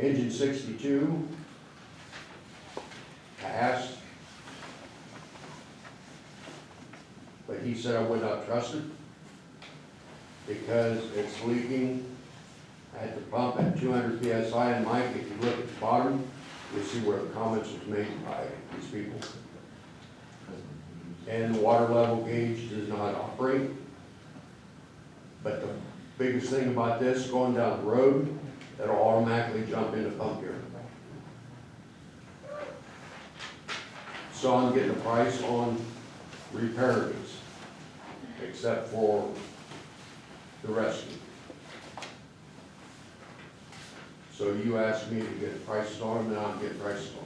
Engine 62, I asked, but he said I would not trust it because it's leaking. I had to pump at 200 PSI, and Mike, if you look at the bottom, you'll see where the comments was made by these people. And the water level gauge does not operate. But the biggest thing about this, going down the road, it'll automatically jump into pump gear. So I'm getting a price on repairing these, except for the rescue. So you asked me to get prices on them, and I'm getting prices on them.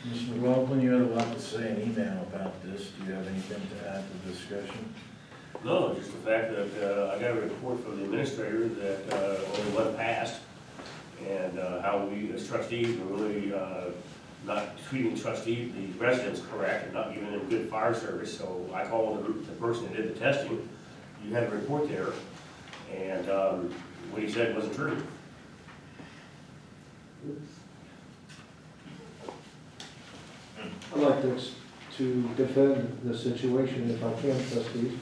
Mr. McLaughlin, you had a lot to say in email about this. Do you have anything to add to the discussion? No, just the fact that I got a report from the administrator that only one passed, and how we as trustees were really not treating trustees, the residents correct, and not giving them good fire service. So I called the person that did the testing. You had a report there, and what he said wasn't true. I'd like to defend the situation if I can, trustees.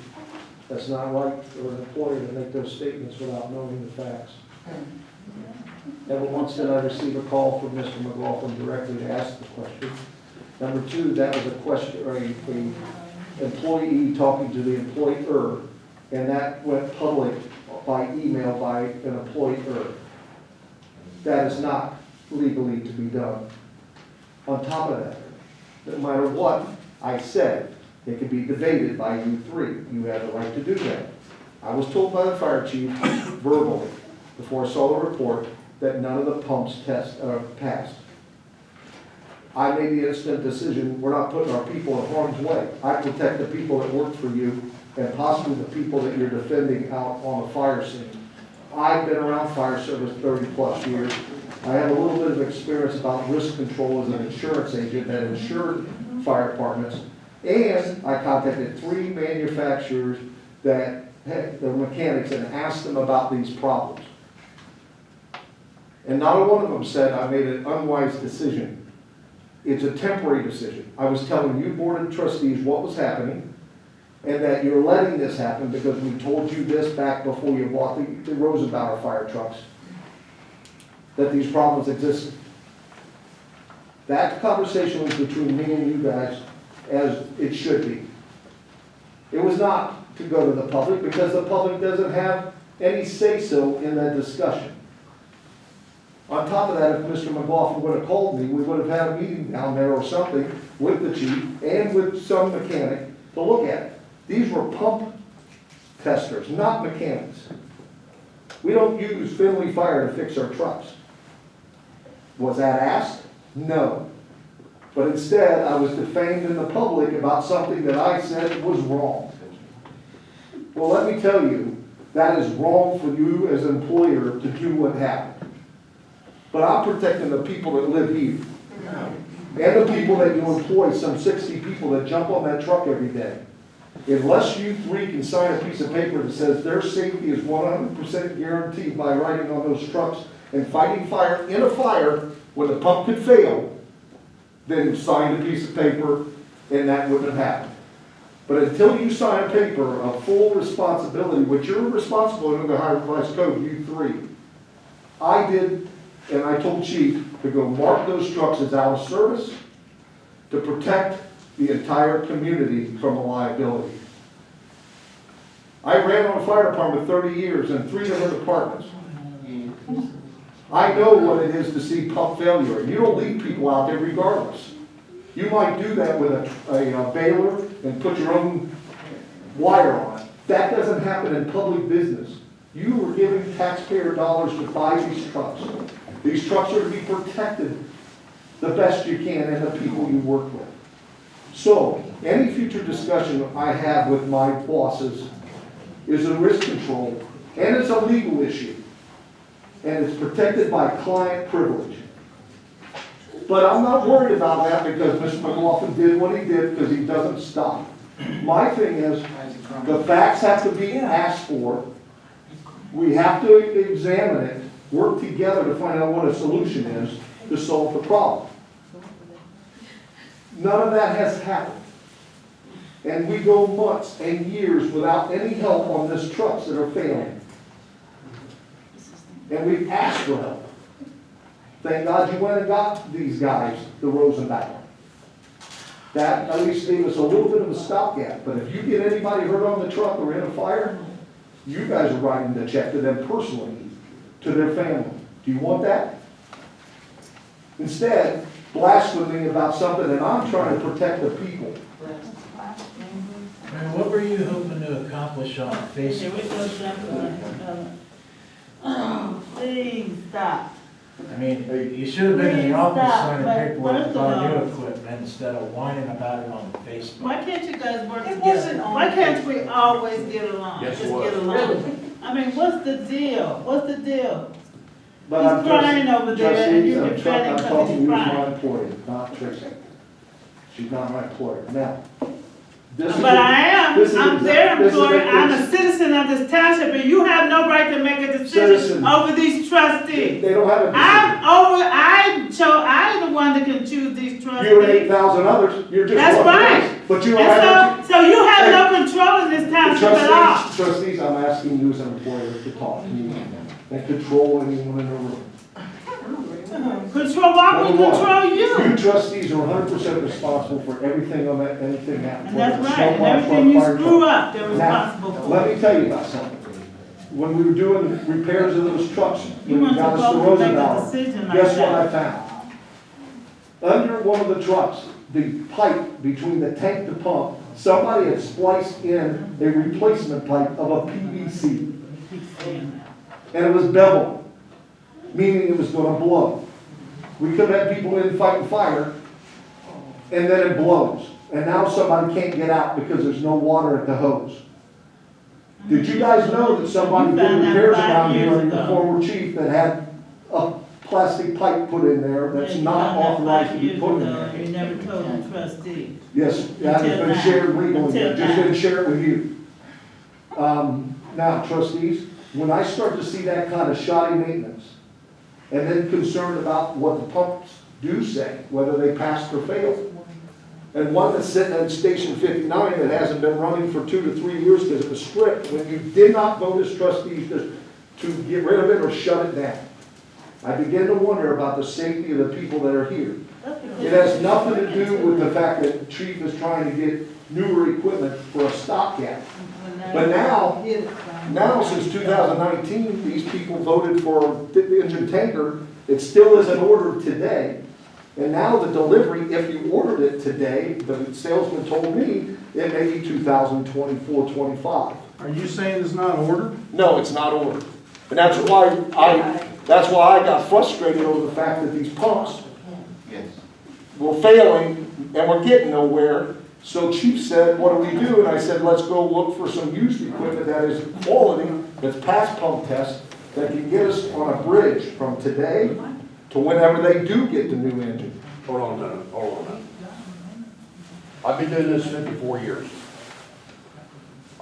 That's not right for an employer to make those statements without knowing the facts. Never once did I receive a call from Mr. McLaughlin directly to ask the question. Number two, that was a question, or a employee talking to the employer, and that went public by email by an employer. That is not legally to be done. On top of that, no matter what I said, it could be debated by you three. You have the right to do that. I was told by the fire chief verbally, before I saw the report, that none of the pumps passed. I made the instant decision, we're not putting our people in harm's way. I protect the people that work for you and possibly the people that you're defending out on the fire scene. I've been around fire service 30 plus years. I have a little bit of experience about risk control as an insurance agent that insured fire departments. And I contacted 3 manufacturers that had their mechanics and asked them about these problems. And not a one of them said I made an unwise decision. It's a temporary decision. I was telling you, Board of Trustees, what was happening, and that you're letting this happen because we told you this back before you bought the Rosenbauer fire trucks, that these problems existed. That conversation was between me and you guys, as it should be. It was not to go to the public because the public doesn't have any say-so in that discussion. On top of that, if Mr. McLaughlin would have called me, we would have had a meeting down there or something with the chief and with some mechanic to look at it. These were pump testers, not mechanics. We don't use Finley Fire to fix our trucks. Was that asked? No. But instead, I was defamed in the public about something that I said was wrong. Well, let me tell you, that is wrong for you as an employer to do what happened. But I'm protecting the people that live here. And the people that you employ, some 60 people that jump on that truck every day. Unless you three can sign a piece of paper that says their safety is 100% guaranteed by riding on those trucks and fighting fire in a fire when the pump could fail, then sign a piece of paper and that wouldn't have happened. But until you sign a paper of full responsibility, which you're responsible under the Ohio Revised Code, you three, I did, and I told Chief to go mark those trucks as out of service to protect the entire community from a liability. I ran on a fire department 30 years in 3 different departments. I know what it is to see pump failure. You don't leave people out there regardless. You might do that with a baler and put your own wire on it. That doesn't happen in public business. You were giving taxpayer dollars to buy these trucks. These trucks are to be protected the best you can and the people you work with. So, any future discussion I have with my bosses is a risk control, and it's a legal issue. And it's protected by client privilege. But I'm not worried about that because Mr. McLaughlin did what he did because he doesn't stop. My thing is, the facts have to be asked for. We have to examine it, work together to find out what a solution is to solve the problem. None of that has happened. And we go months and years without any help on these trucks that are failing. And we've asked for help. Thank God you went and got these guys, the Rosenbauer. That at least gave us a little bit of a stopgap. But if you get anybody hurt on the truck or in a fire, you guys are writing the check to them personally, to their family. Do you want that? Instead, blasphemy about something, and I'm trying to protect the people. Man, what were you hoping to accomplish on Here Facebook? we go, Jefferson. Oh, please stop. I mean, you should have been in the office signing But paperwork first with of our all- new equipment instead of whining about it on Facebook. Why can't you guys work It wasn't together? on Why can't we always get along? Yes, it Just was. get along. I mean, what's the deal? What's the deal? But He's I'm crying over there and trustees, you're I'm defending I'm because talking he's to you as crying. my employee, not Tracy. She's not my employer. Now, this is. But I am, this is I'm exa- their this is employer, a- I'm a citizen of this township, and you have no right to make a Citizen. decision over these trustees. They don't have a decision. I'm the one that can choose these You and trustees. 8,000 others, you're just. That's one right. place. But you don't have. And so you have no control in this township at all. Trustees, I'm asking you as an employer to talk to me and control anyone in the room. Control, why would Number one, control you? You trustees are 100% responsible for everything on that, anything that. And that's right, and everything you screw up, they're responsible Now, for. let me tell you about something. When we were doing repairs of those trucks, You when we weren't got us the supposed to make a Rosenbauer, decision like guess what I that. found? Under one of the trucks, the pipe between the tank to pump, somebody had spliced in a replacement pipe of a PVC. And it was beveled, meaning it was gonna blow. We could have had people in fighting fire, and then it blows. And now somebody can't get out because there's no water at the hose. Did you guys know that somebody You did found that repairs 5 around here, years and the ago. former chief, that had a plastic pipe put in there that's not authorized to be put in there? You never told the trustee. Yes, that has Until been now. shared legally, I Until just now. didn't share it with you. Now, trustees, when I start to see that kind of shoddy maintenance, and then concerned about what the pumps do say, whether they passed or failed, and one that's sitting at Station 59 that hasn't been running for 2 to 3 years because it was stripped, when you did not vote as trustees to get rid of it or shut it down, I begin to wonder about the safety of the people that are here. It has nothing to do with the fact that Chief is trying to get newer equipment for a stopgap. But now since 2019, these people voted for the engine tanker. It still isn't ordered today. And now the delivery, if you ordered it today, the salesman told me, it may be 2024, 25. Are you saying it's not ordered? No, it's not ordered. And that's why I got frustrated over the fact that these pumps were failing and we're getting nowhere. So Chief said, what do we do? And I said, let's go look for some used equipment that is quality, that's past pump test, that can get us on a bridge from today to whenever they do get the new engine. Hold on a minute, hold on a minute. I've been doing this 54 years.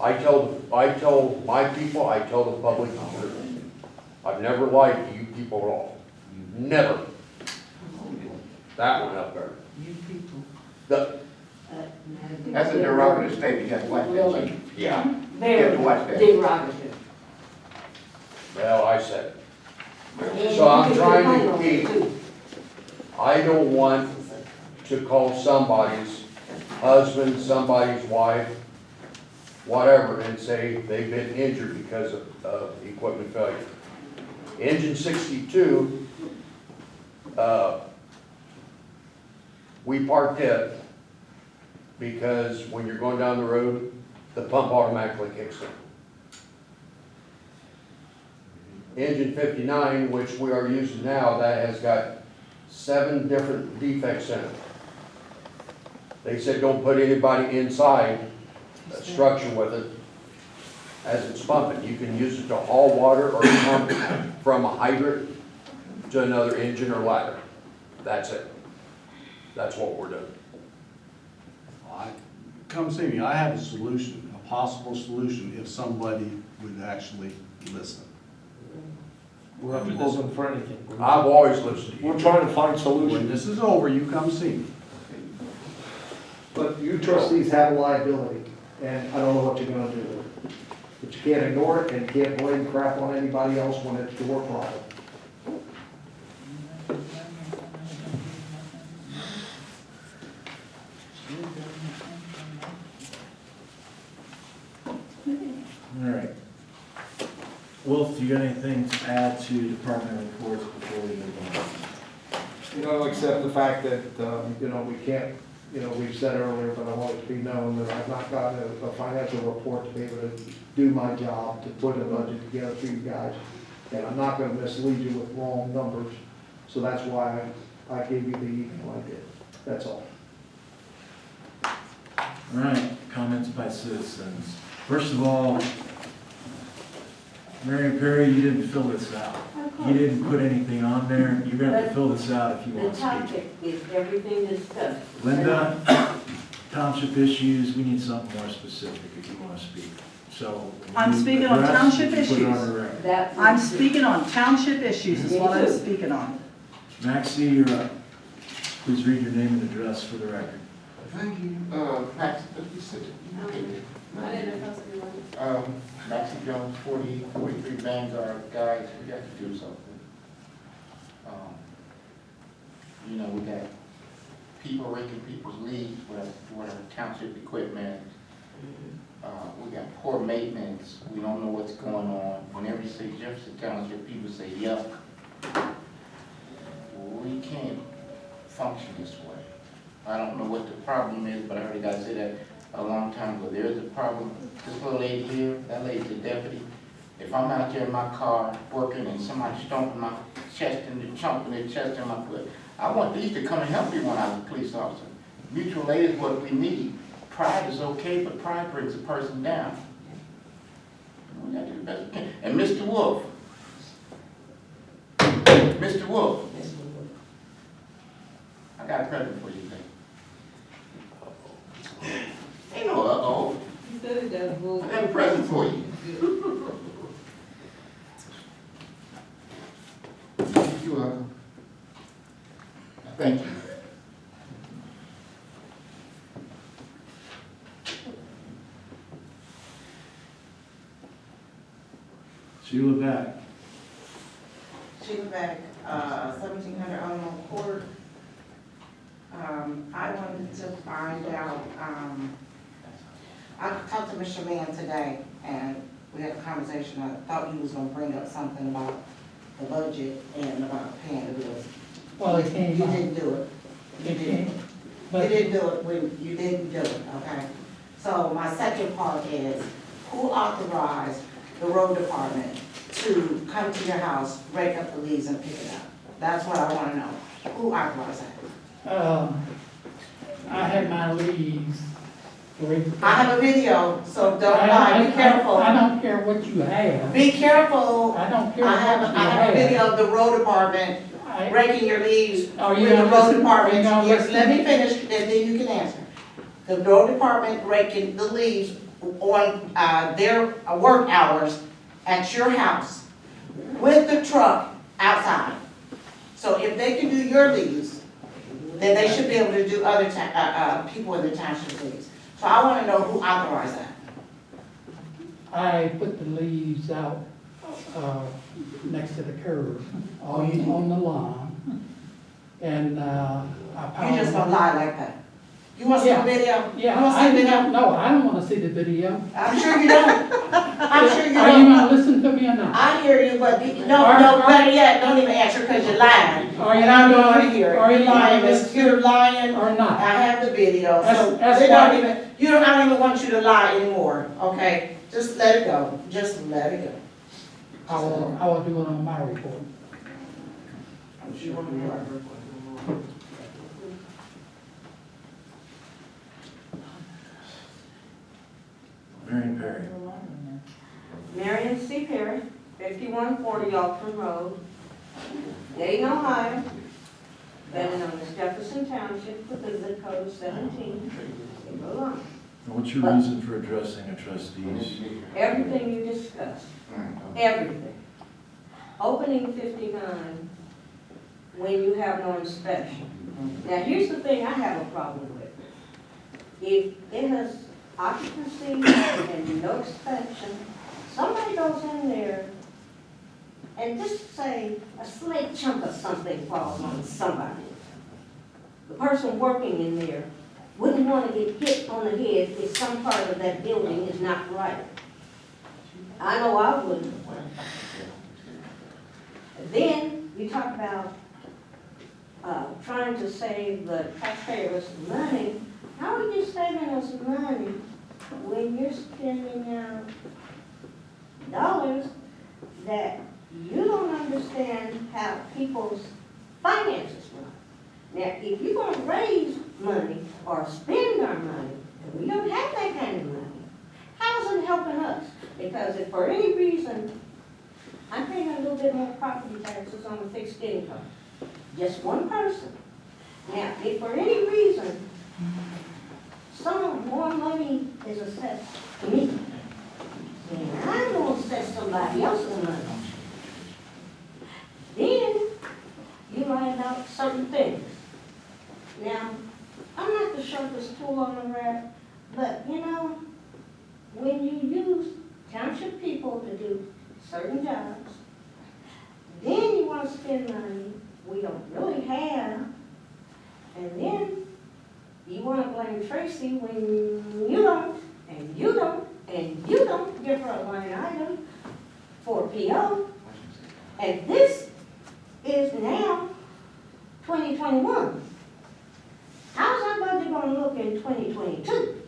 I tell my people, I tell the public the truth. I've never lied to you people at all. Never. That one up there. You people. That's a derogative statement, you have to watch that, Chief. Yeah, You have to watch that. Derogative. well, I said it. So I'm trying to keep, I don't want to call somebody's husband, somebody's wife, whatever, and say they've been injured because of equipment failure. Engine 62, we parked it because when you're going down the road, the pump automatically kicks in. Engine 59, which we are using now, that has got 7 different defects in it. They said don't put anybody inside a structure with it as it's pumping. You can use it to haul water or pump from a hydrant to another engine or ladder. That's it. That's what we're doing. Come see me, I have a solution, a possible solution, if somebody would actually listen. We're not open for anything. I've always listened to you. We're trying to find When solutions. this is over, you come see me. But you trustees have a liability, and I don't know what you're gonna do with it. But you can't ignore it, and you can't blame crap on anybody else when it's your problem. All right. Wolf, do you got anything to add to department reports before we move on? You know, except the fact that, you know, we can't, you know, we've said earlier, but I want it to be known that I've not gotten a financial report to be able to do my job, to put a budget together for you guys. And I'm not gonna mislead you with wrong numbers, so that's why I gave you the email I did. That's all. All right, comments by citizens. First of all, Marion Perry, you didn't fill this out. You didn't put anything on there. You're gonna have to fill this out if you The want to speak. topic is everything discussed. Linda, township issues, we need something more specific if you want to speak. So. I'm you speaking on address, township you put it on issues. the record. That I'm was- speaking on township issues, is what I'm speaking on. Maxie, you're up. Please read your name and address for the record. Thank you, Max, you said it. Maxie Jones, 43 Vanguard, guys, we got to do something. You know, we got people raking people's leaves with our township equipment. We got poor maintenance, we don't know what's going on. Whenever you say Jefferson Township, people say yuck. We can't function this way. I don't know what the problem is, but I heard a guy say that a long time ago. There is a problem. This little lady here, that lady's a deputy. If I'm out there in my car working and somebody's stomping my chest and chomping their chest in my foot, I want these to come and help me when I'm a police officer. Mutual aid is what we need. Pride is okay, but pride brings a person down. We gotta do the best we can. And Mr. Wolf. Mr. Wolf. I got a present for you today. Ain't no uh-oh. You said it does, I got a present for you. You're welcome. Thank you. Sheila back. Sheila Beck, 1700 Elmore Court. I wanted to find out, I talked to Mr. Mann today, and we had a conversation. I thought he was gonna bring up something about the budget and about paying the bills. Well, it came You up. didn't do it. You It didn't. came, You but didn't do it when, you didn't do it, okay? So my second part is, who authorized the road department to come to your house, rake up the leaves and pick it up? That's what I wanna know. Who authorized that? I had my leaves. I have a video, so don't lie, be careful. I don't care what you have. Be careful. I don't care I what you have, I have a video of the road department I- raking your leaves Are with you the gonna road listen? department. Are you gonna Yes, listen? let me finish, and then you can answer. The road department raking the leaves on, their work hours at your house with the truck outside. So if they can do your leaves, then they should be able to do other people in the township leaves. So I wanna know who authorized that. I put the leaves out, next to the curb, on the lawn. And, I piled. You just gonna lie like that. You wanna see the Yeah. video? Yeah, You wanna see the video? no, I don't wanna see the video. I'm sure you don't. I'm sure you Are you don't. gonna listen to me or not? I hear you, but no, Are- better yet, don't even answer because you're lying. Are you And I don't gonna- wanna hear are it. you You're lying, gonna miss. You're lying. Or I not? have the video, so That's they why- don't even, I don't even want you to lie anymore, okay? Just let it go. Just let it go. I will do it on my report. You want me to write? Marion Perry. Marion C. Perry, 5140 Alton Road, Dayton, Ohio. Better known as Jefferson Township with the zip code of 17. Go on. And what's your reason for addressing the trustees? Everything you discussed, everything. opening 59 when you have no inspection. Now, here's the thing I have a problem with. If it has occupancy and no inspection, somebody goes in there and just say a slight chunk of something falls on somebody. The person working in there wouldn't want to get hit on the head if some part of that building is not right. I know I wouldn't. Then you talk about trying to save the taxpayers money. How are you saving us money when you're spending out dollars that you don't understand how people's finances work? Now, if you're going to raise money or spend our money, and we don't have that kind of money, how's it helping us? Because if for any reason, I'm paying a little bit more property taxes on a fixed income, just one person. Now, if for any reason, some more money is assessed to me, then I'm going to assess somebody else's money. Then you write out certain things. Now, I'm not the sharpest tool on the rack, but you know, when you use township people to do certain jobs, then you want to spend money we don't really have, and then you want to blame Tracy when you don't, and you don't, and you don't give her a line item for a PO. And this is now 2021. How's our budget going to look in 2022?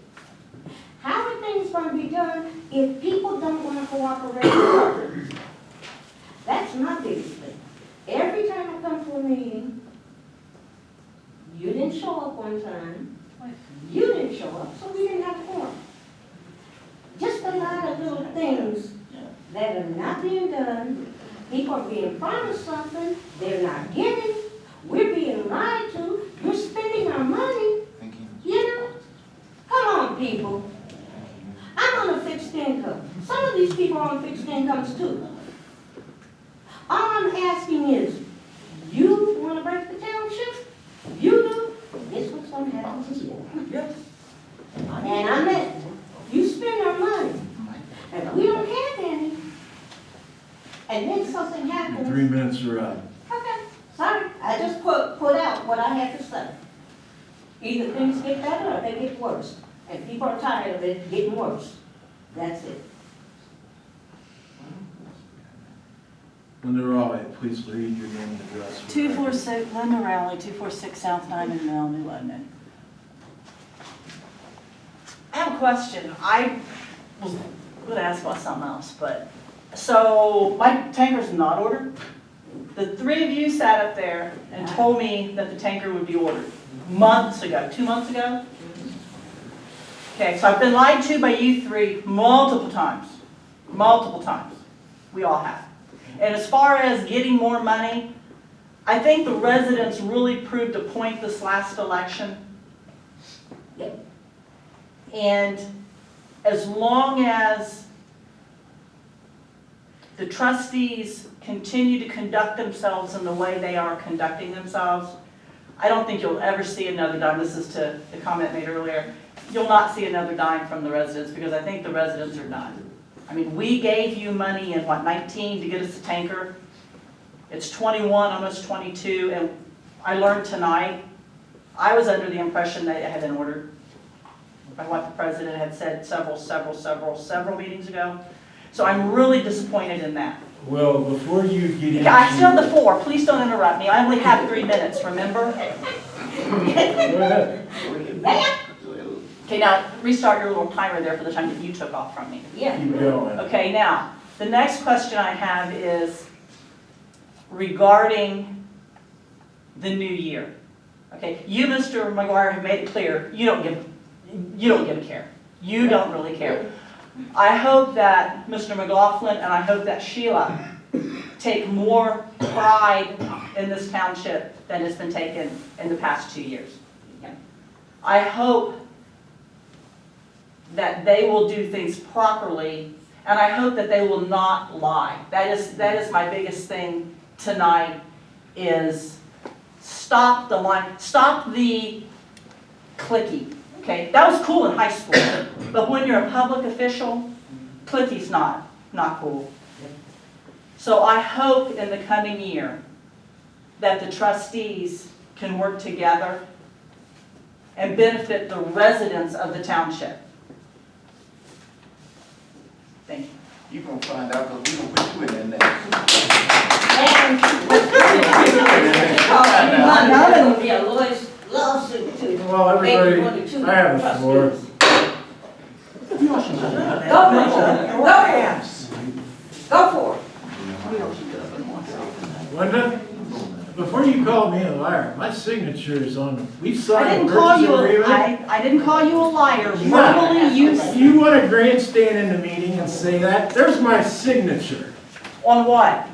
How are things going to be done if people don't want to cooperate with others? That's my biggest thing. Every time I come to a meeting, you didn't show up one time, you didn't show up, so we didn't have a quorum. Just a lot of little things that are not being done. People are being promised something, they're not getting, we're being lied to, you're spending our money, you know? Come on, people. I'm on a fixed income. Some of these people are on fixed incomes too. All I'm asking is, you want to break the township? You do? This what's going to happen to you. Yes. And I meant, you spend our money, and we don't have any, and then something Your happens. 3 minutes are up. Okay, sorry, I just put out what I had to say. Either things get better or they get worse, and people are tired of it getting worse. That's it. When they're all right, please read your name and address. 246, Linda Rowley, 246 South Diamond Mill, New London. I have a question. I was going to ask about something else, but, so my tanker's not ordered? The three of you sat up there and told me that the tanker would be ordered months ago, 2 months ago? Okay, so I've been lied to by you three multiple times. Multiple times. We all have. And as far as getting more money, I think the residents really proved a point this last election. And as long as the trustees continue to conduct themselves in the way they are conducting themselves, I don't think you'll ever see another dime. This is to the comment made earlier. You'll not see another dime from the residents because I think the residents are done. I mean, we gave you money in, what, 19 to get us a tanker? It's 21, almost 22, and I learned tonight, I was under the impression that it had been ordered by what the president had said several meetings ago. So I'm really disappointed in that. Well, before you get into... I still have the floor. Please don't interrupt me. I only have 3 minutes, remember? Go ahead. Okay, now restart your little timer there for the time that you took off from me. Yeah. Keep going. Okay, now, the next question I have is regarding the new year. Okay, you, Mr. McGuire, have made it clear you don't give a care. You don't really care. I hope that Mr. McLaughlin and I hope that Sheila take more pride in this township than has been taken in the past 2 years. I hope that they will do things properly And I hope that they will not lie. That is my biggest thing tonight, is stop the line, stop the clicky, okay? That was cool in high school, but when you're a public official, clicky's not cool. So I hope in the coming year that the trustees can work together and benefit the residents of the township. Thank you. You gonna find out, cause we gonna put you in there next. And because it'll be a lawsuit too. Well, everybody, I have the floor. Go for it. Linda, before you call me a liar, my signature is on, we I signed didn't a call purchase you, agreement. I didn't call you a liar. Yeah. Verbally, You want to grandstand in the meeting and say that? There's my signature. on what?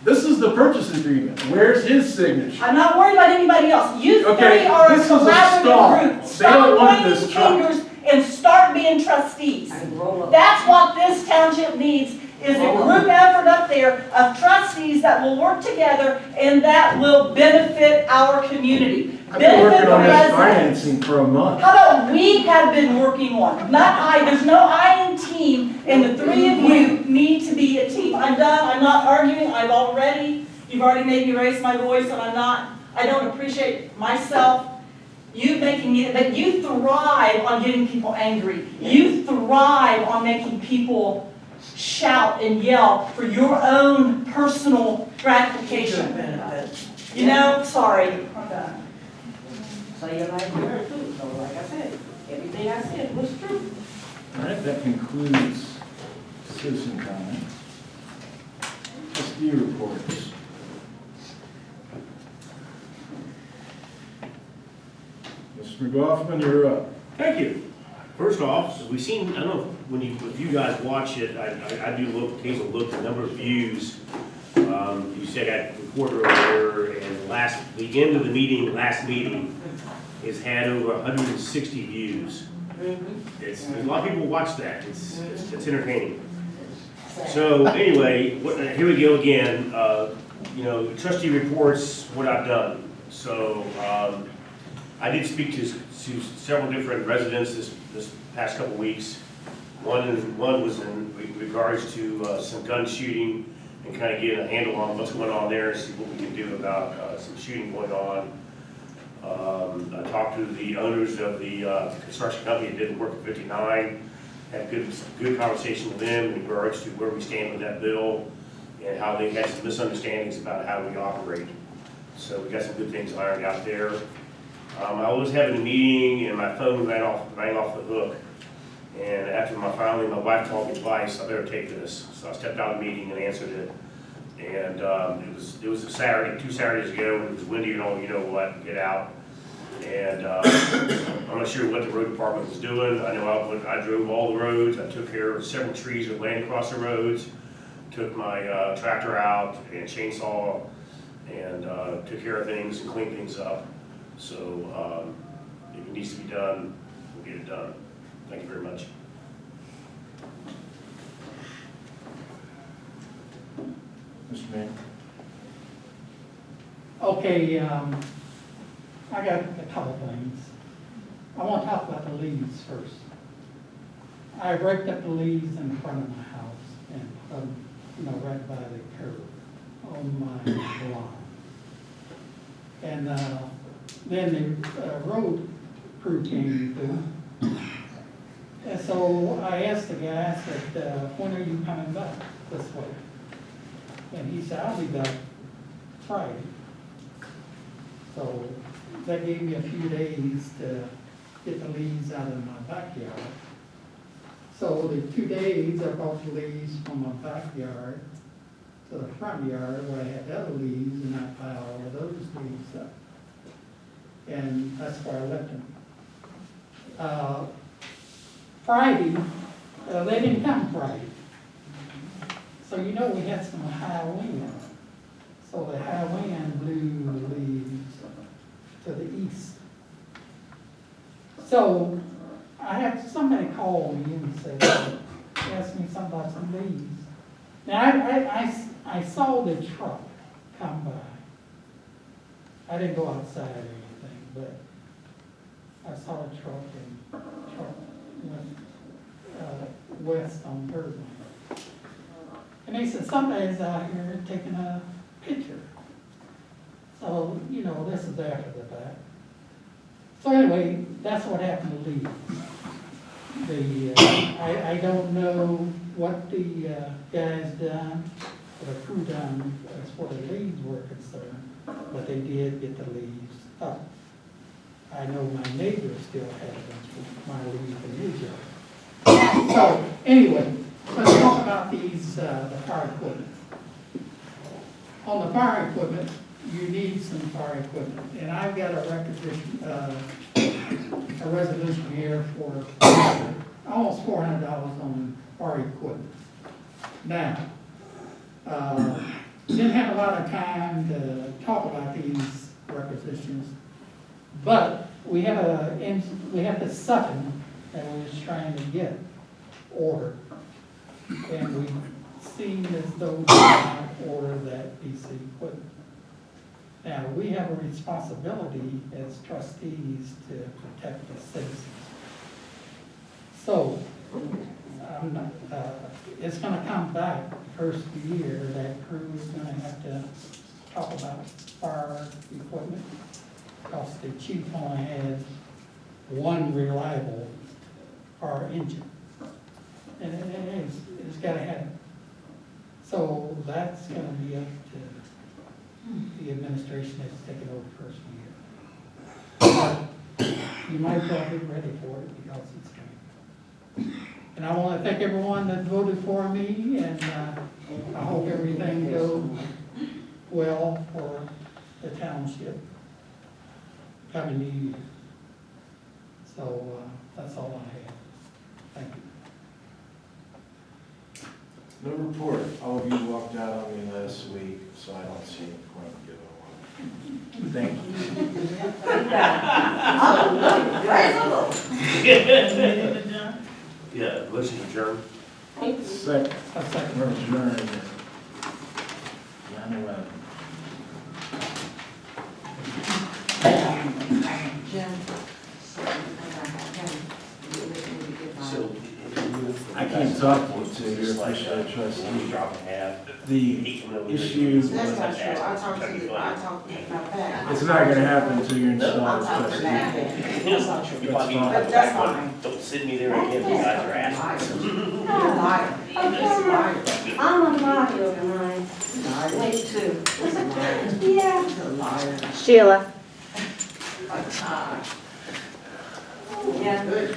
This is the purchase agreement. Where's his signature? I'm not worried about anybody else. You Okay, three are a this is a collaborative start. group. They Stop don't want pointing this truck. fingers and start being trustees. And roll up. That's what this township needs, is a group effort up there of trustees that will work together and that will benefit our community. I've been Benefit working the on this residents. financing for a month. How about we have been working on, not I, there's no I in team, and the three of you need to be a team. I'm done, I'm not arguing, you've already made me raise my voice, and I don't appreciate myself. You making me, but you thrive on getting people angry. You thrive on making people shout and yell for your own personal gratification. You know, sorry, I'm done. So you're like her too, so like I said, everything I said was true. All right, that concludes citizen comment. Trustee reports. Mr. McLaughlin, you're up. Thank you. First off, we've seen, I don't know if you guys watch it, I do look, occasionally look at the number of views. You said I got the reporter over there, and the end of the meeting, last meeting, has had over 160 views. There's a lot of people watch that. It's entertaining. So anyway, here we go again. Trustee reports what I've done. So I did speak to several different residents this past couple weeks. One was in regards to some gun shooting and kind of get a handle on what's going on there and see what we can do about some shooting going on. I talked to the owners of the construction company that did work at 59, had good conversation with them in regards to where we stand with that bill and how they had some misunderstandings about how we operate. So we got some good things ironed out there. I was having a meeting and my phone rang off the hook. And after my wife called me twice, I better take this. So I stepped out of the meeting and answered it. And it was a Saturday, 2 Saturdays ago, and it was windy and all, you know what, get out. And I'm not sure what the road department was doing. I know I drove all the roads. I took care of several trees that laying across the roads. Took my tractor out and chainsaw and took care of things and cleaned things up. So if it needs to be done, we'll get it done. Thank you very much. Mr. Mayor. Okay, I got a couple things. I want to talk about the leaves first. I raked up the leaves in front of my house and put them, right by the curb on my lawn. And then the road crew came through. And so I asked the guy, I said, when are you coming back this way? And he said, I'll be back Friday. So that gave me a few days to get the leaves out of my backyard. So the 2 days, I brought the leaves from my backyard to the front yard where I had the other leaves, and I piled all of those leaves up. And that's where I left them. Friday, they didn't come Friday. So we had some high wind. So the high wind blew the leaves to the east. So I had somebody call me and say, ask me something about some leaves. Now, I saw the truck come by. I didn't go outside or anything, but I saw a truck went, west on Third Lane. And they said, somebody's out here taking a picture. So, you know, this is after the fact. So anyway, that's what happened to Lee. I don't know what the guys done, or the crew done as far as leaves were concerned, but they did get the leaves up. I know my neighbor still has my leaves in his yard. So anyway, let's talk about these, the fire equipment. On the fire equipment, you need some fire equipment, and I've got a resolution here for almost $400 on fire equipment. Now, didn't have a lot of time to talk about these requisitions, but we have the second that we was trying to get ordered, and we seem as though we cannot order that piece of equipment. Now, we have a responsibility as trustees to protect the citizens. So, it's gonna come back first year, that crew is gonna have to talk about fire equipment, because the chief only has one reliable fire engine. And it's gotta have it. So that's gonna be up to the administration that's taking over first year. You might well be ready for it because it's coming. And I want to thank everyone that voted for me, and I hope everything goes well for the township coming new year. So that's all I have. Thank you. No report. All of you walked out on me last week, so I don't see any point in giving one. Thank you. Yeah, motion adjourned. Second, we're adjourned. 9/11. So, I can't talk to your official trustee. Drop a hat. The issue, That's not true, I talked to my back. it's not gonna happen until you're installed I'm as talking to trustee. that. That's not true. If I need But that's fine. don't send me there again, you guys are assholes. You're a liar. You're a liar. I'm a liar of mine. Liar. Me too. You're a liar. Yeah. You're a liar. Sheila. Like, Yeah. good.